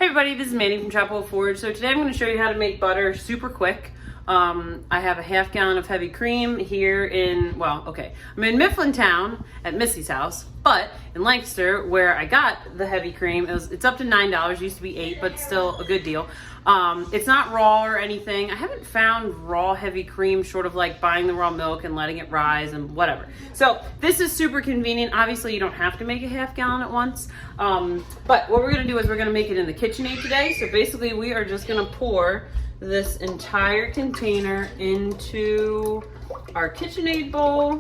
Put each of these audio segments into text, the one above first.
Hey everybody, this is Manny from Chapel Forge. So today I'm going to show you how to make butter super quick. I have a half gallon of heavy cream here in, I'm in Mifflintown at Missy's house, but in Lancaster where I got the heavy cream, it's up to $9, used to be $8, but still a good deal. It's not raw or anything. I haven't found raw heavy cream short of like buying the raw milk and letting it rise and whatever. So this is super convenient. Obviously you don't have to make a half gallon at once. But what we're gonna do is we're gonna make it in the KitchenAid today. So basically we are just gonna pour this entire container into our KitchenAid bowl.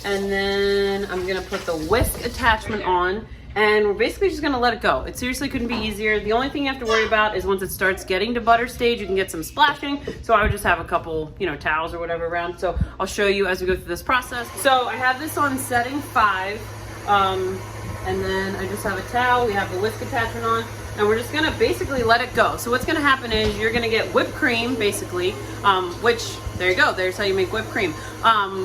And then I'm gonna put the whisk attachment on. And we're basically just gonna let it go. It seriously couldn't be easier. The only thing you have to worry about is once it starts getting to butter stage, you can get some splashing. So I would just have a couple, towels or whatever around. So I'll show you as we go through this process. So I have this on setting 5. And then I just have a towel. We have the whisk attachment on. And we're just gonna basically let it go. So what's gonna happen is you're gonna get whipped cream, basically, which, there you go, there's how you make whipped cream.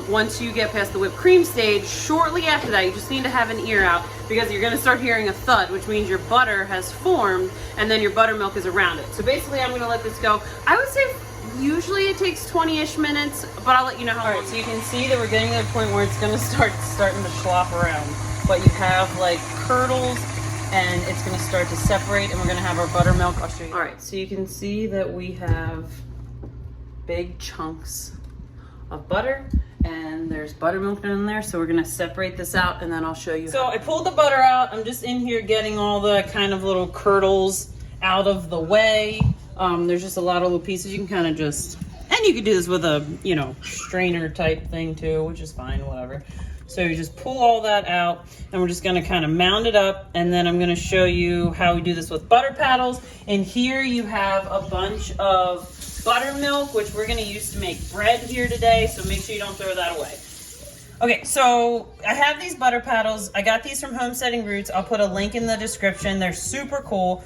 Once you get past the whipped cream stage, shortly after that, you just need to have an ear out because you're gonna start hearing a thud, which means your butter has formed and then your buttermilk is around it. So basically I'm gonna let this go. I would say usually it takes 20-ish minutes, but I'll let you know how long. All right, so you can see that we're getting to the point where it's gonna starting to slop around. But you have like curdles and it's gonna start to separate and we're gonna have our buttermilk. I'll show you. All right, so you can see that we have big chunks of butter and there's buttermilk in there. So we're gonna separate this out and then I'll show you. So I pulled the butter out. I'm just in here getting all the kind of little curdles out of the way. There's just a lot of little pieces. You can kind of just, and you could do this with a, strainer type thing too, which is fine, whatever. So you just pull all that out and we're just gonna kind of mound it up and then I'm gonna show you how we do this with butter paddles. And here you have a bunch of buttermilk, which we're gonna use to make bread here today. So make sure you don't throw that away. Okay, so I have these butter paddles. I got these from Homesteading Roots. I'll put a link in the description. They're super cool.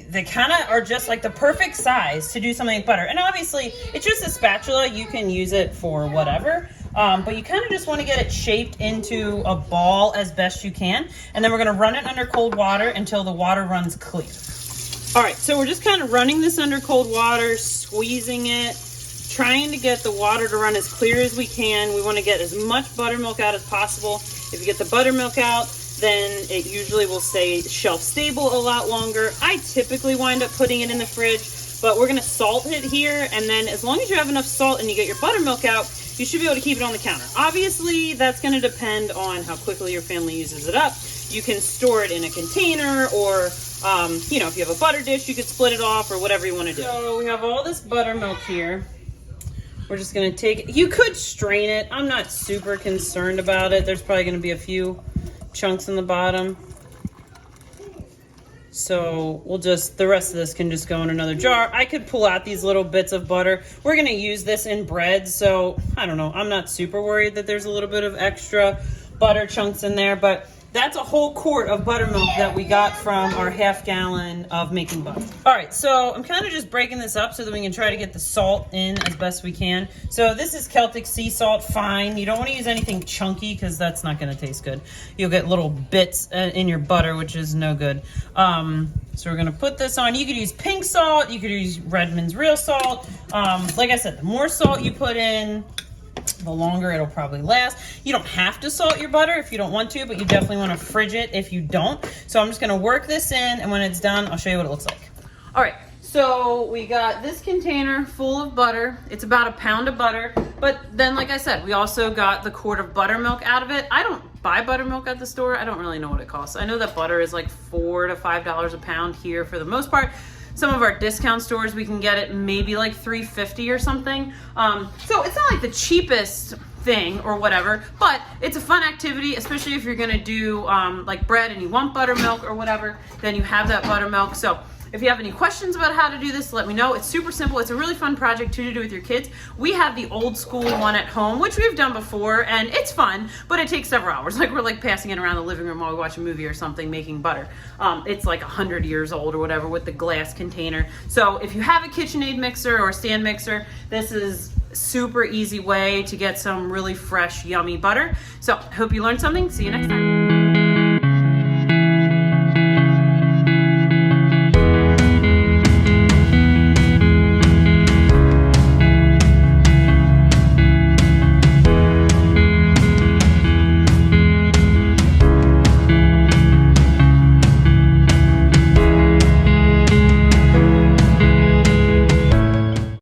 They kind of are just like the perfect size to do something like butter. And obviously it's just a spatula. You can use it for whatever. But you kind of just want to get it shaped into a ball as best you can. And then we're going to run it under cold water until the water runs clear. All right, so we're just kind of running this under cold water, squeezing it, trying to get the water to run as clear as we can. We want to get as much buttermilk out as possible. If you get the buttermilk out, then it usually will stay shelf stable a lot longer. I typically wind up putting it in the fridge, but we're going to salt it here. And then as long as you have enough salt and you get your buttermilk out, you should be able to keep it on the counter. Obviously, that's going to depend on how quickly your family uses it up. You can store it in a container or, if you have a butter dish, you could split it off or whatever you want to do. So we have all this buttermilk here. We're just going to take it. You could strain it. I'm not super concerned about it. There's probably going to be a few chunks in the bottom. So the rest of this can just go in another jar. I could pull out these little bits of butter. We're gonna use this in bread, so I don't know. I'm not super worried that there's a little bit of extra butter chunks in there, but that's a whole quart of buttermilk that we got from our half gallon of making butter. All right, so I'm kind of just breaking this up so that we can try to get the salt in as best we can. So this is Celtic sea salt, fine. You don't want to use anything chunky because that's not going to taste good. You'll get little bits in your butter, which is no good. So we're gonna put this on. You could use pink salt, you could use Redmond's real salt. Like I said, the more salt you put in, the longer it'll probably last. You don't have to salt your butter if you don't want to, but you definitely want to fridge it if you don't. So I'm just going to work this in, and when it's done, I'll show you what it looks like. All right, so we got this container full of butter. It's about a pound of butter, but then like I said, we also got the quart of buttermilk out of it. I don't buy buttermilk at the store. I don't really know what it costs. I know that butter is like $4 to $5 a pound here for the most part. Some of our discount stores, we can get it maybe like $3.50 or something. So it's not like the cheapest thing or whatever, but it's a fun activity, especially if you're gonna do like bread and you want buttermilk or whatever, then you have that buttermilk. So if you have any questions about how to do this, let me know. It's super simple. It's a really fun project too to do with your kids. We have the old school one at home, which we've done before, and it's fun, but it takes several hours. Like we're like passing it around the living room while we watch a movie or something, making butter. It's like 100 years old or whatever with the glass container. So if you have a KitchenAid mixer or a stand mixer, this is a super easy way to get some really fresh, yummy butter. So I hope you learned something. See you next time.